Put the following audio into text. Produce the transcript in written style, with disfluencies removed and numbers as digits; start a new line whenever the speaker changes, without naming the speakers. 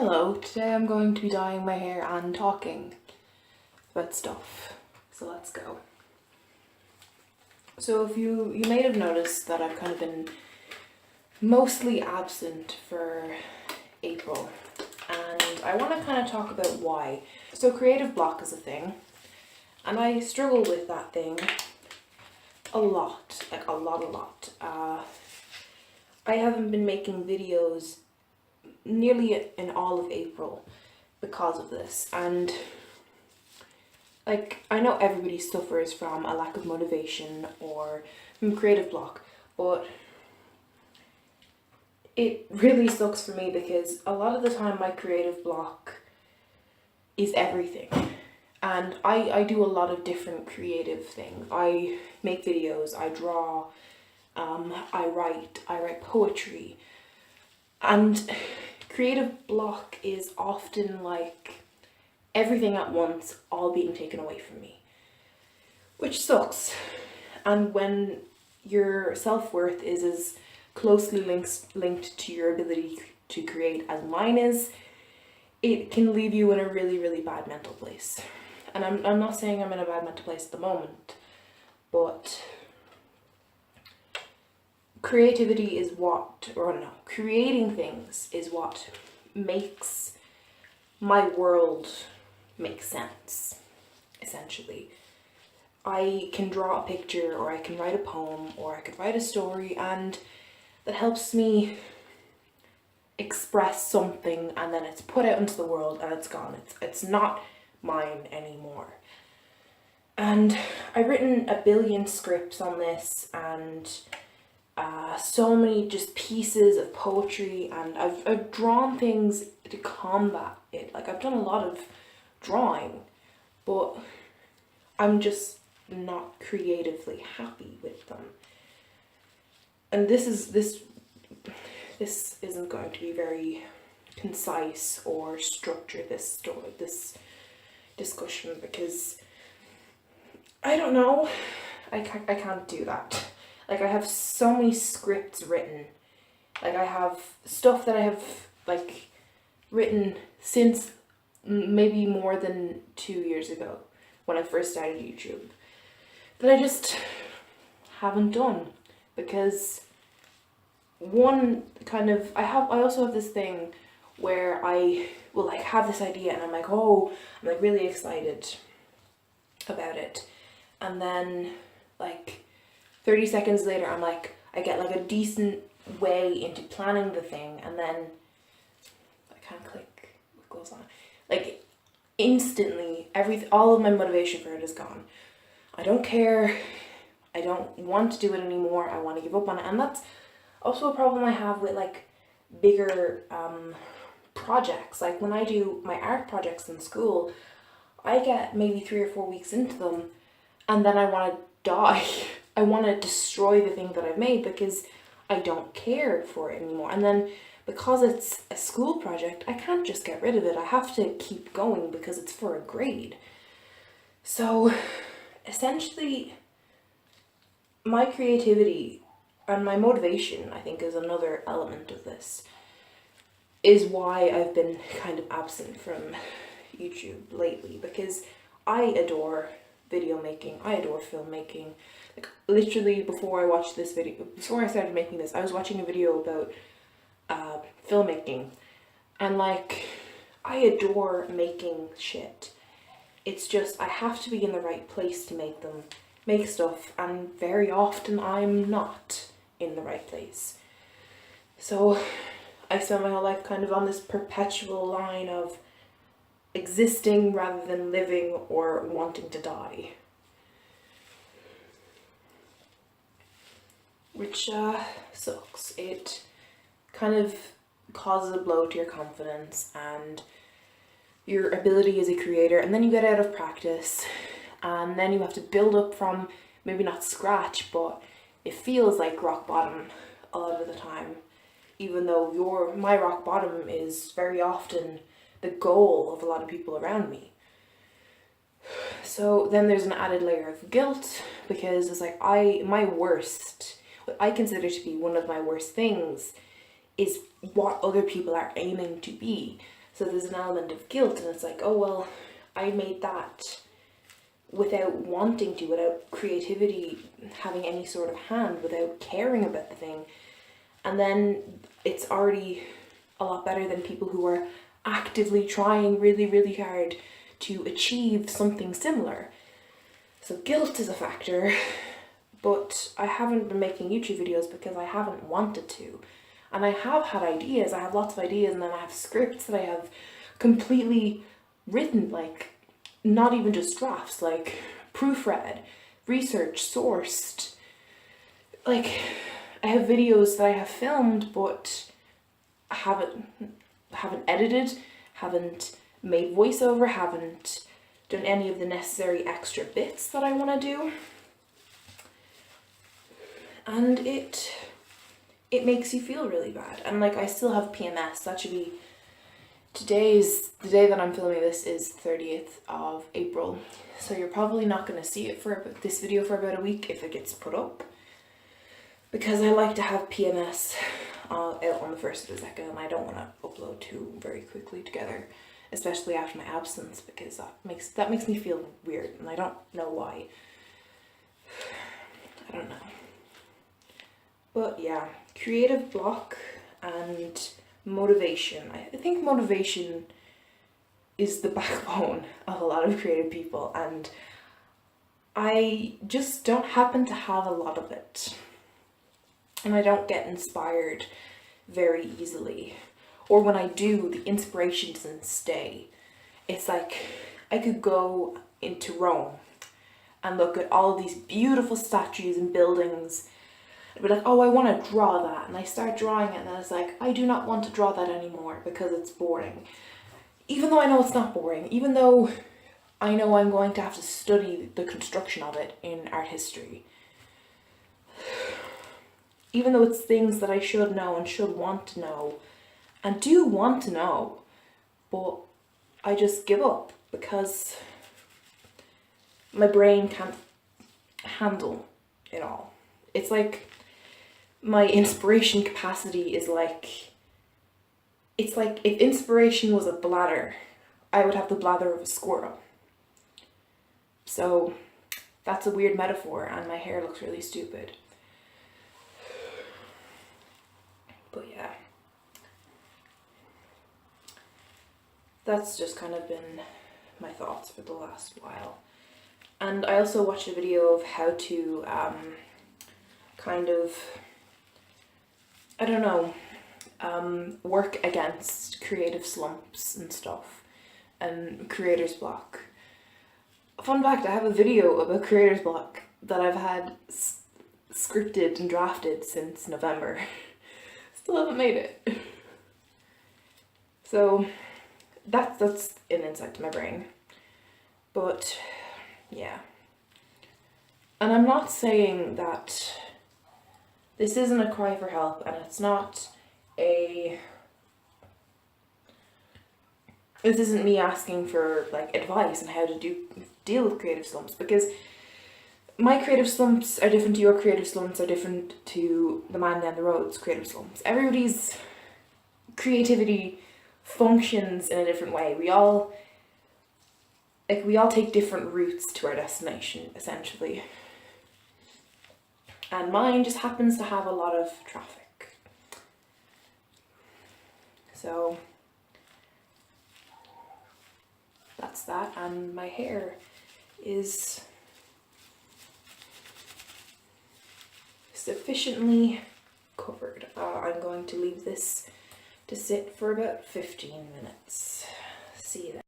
Hello, today I'm going to be dyeing my hair and talking about stuff, so let's go. So if you may have noticed that I've kind of been mostly absent for April, and I want to kind of talk about why. So creative block is a thing, and I struggle with that thing a lot, like a lot. I haven't been making videos nearly in all of April because of this, and like I know everybody suffers from a lack of motivation or from creative block, but it really sucks for me because a lot of the time my creative block is everything, and I do a lot of different creative things. I make videos, I draw, I write poetry, and creative block is often like everything at once all being taken away from me, which sucks. And when your self-worth is as closely linked to your ability to create as mine is, it can leave you in a really bad mental place. And I'm not saying I'm in a bad mental place at the moment, but creativity is creating things is what makes my world make sense, essentially. I can draw a picture, or I can write a poem, or I could write a story, and that helps me express something, and then it's put out into the world and it's gone. It's not mine anymore. And I've written a billion scripts on this, and so many just pieces of poetry, and I've drawn things to combat it. Like I've done a lot of drawing, but I'm just not creatively happy with them. And this isn't going to be very concise or structured, this discussion, because I don't know, I can't do that. Like I have so many scripts written, like I have stuff that I have like written since maybe more than 2 years ago when I first started YouTube, that I just haven't done, because one kind of, I also have this thing where I will like have this idea and I'm like, oh, I'm like really excited about it, and then like 30 seconds later I'm like, I get like a decent way into planning the thing, and then I can't click what goes on. Like instantly all of my motivation for it is gone. I don't care, I don't want to do it anymore, I want to give up on it. And that's also a problem I have with like bigger projects. Like when I do my art projects in school, I get maybe 3 or 4 weeks into them, and then I want to die. I want to destroy the thing that I've made because I don't care for it anymore. And then because it's a school project, I can't just get rid of it. I have to keep going because it's for a grade. So essentially, my creativity and my motivation, I think, is another element of this, is why I've been kind of absent from YouTube lately, because I adore video making, I adore filmmaking. Like literally before I started making this, I was watching a video about filmmaking, and like I adore making shit. It's just I have to be in the right place to make stuff, and very often I'm not in the right place. So I spent my whole life kind of on this perpetual line of existing rather than living or wanting to die, which sucks. It kind of causes a blow to your confidence and your ability as a creator, and then you get out of practice, and then you have to build up from maybe not scratch, but it feels like rock bottom a lot of the time, even though my rock bottom is very often the goal of a lot of people around me. So then there's an added layer of guilt, because it's like what I consider to be one of my worst things is what other people are aiming to be. So there's an element of guilt, and it's like, oh well, I made that without wanting to, without creativity having any sort of hand, without caring about the thing. And then it's already a lot better than people who are actively trying really, really hard to achieve something similar. So guilt is a factor, but I haven't been making YouTube videos because I haven't wanted to. And I have had ideas, I have lots of ideas, and then I have scripts that I have completely written, like not even just drafts, like proofread, research, sourced. Like I have videos that I have filmed but haven't edited, haven't made voiceover, haven't done any of the necessary extra bits that I want to do. And it makes you feel really bad. And like I still have PMS. That should be, the day that I'm filming this is 30th of April. So you're probably not going to see it this video for about a week if it gets put up. Because I like to have PMS out on the 1st or the 2nd, and I don't want to upload two very quickly together, especially after my absence, because that makes me feel weird, and I don't know why. I don't know. But yeah, creative block and motivation. I think motivation is the backbone of a lot of creative people, and I just don't happen to have a lot of it. And I don't get inspired very easily. Or when I do, the inspiration doesn't stay. It's like I could go into Rome and look at all these beautiful statues and buildings. I'd be like, oh, I want to draw that. And I start drawing it, and then it's like, I do not want to draw that anymore because it's boring. Even though I know it's not boring, even though I know I'm going to have to study the construction of it in art history. Even though it's things that I should know and should want to know, and do want to know, but I just give up because my brain can't handle it all. It's like my inspiration capacity is like, it's like if inspiration was a bladder, I would have the bladder of a squirrel. So that's a weird metaphor, and my hair looks really stupid. But yeah, that's just kind of been my thoughts for the last while. And I also watched a video of how to kind of, I don't know, work against creative slumps and stuff, and creator's block. Fun fact, I have a video about creator's block that I've had scripted and drafted since November. Still haven't made it. So that's an insight to my brain. But yeah. And I'm not saying that this isn't a cry for help, and it's not this isn't me asking for like advice on how to deal with creative slumps, because my creative slumps are different to your creative slumps, are different to the man down the road's creative slumps. Everybody's creativity functions in a different way. We all take different routes to our destination, essentially. And mine just happens to have a lot of traffic. So that's that, and my hair is sufficiently covered. I'm going to leave this to sit for about 15 minutes. See you then.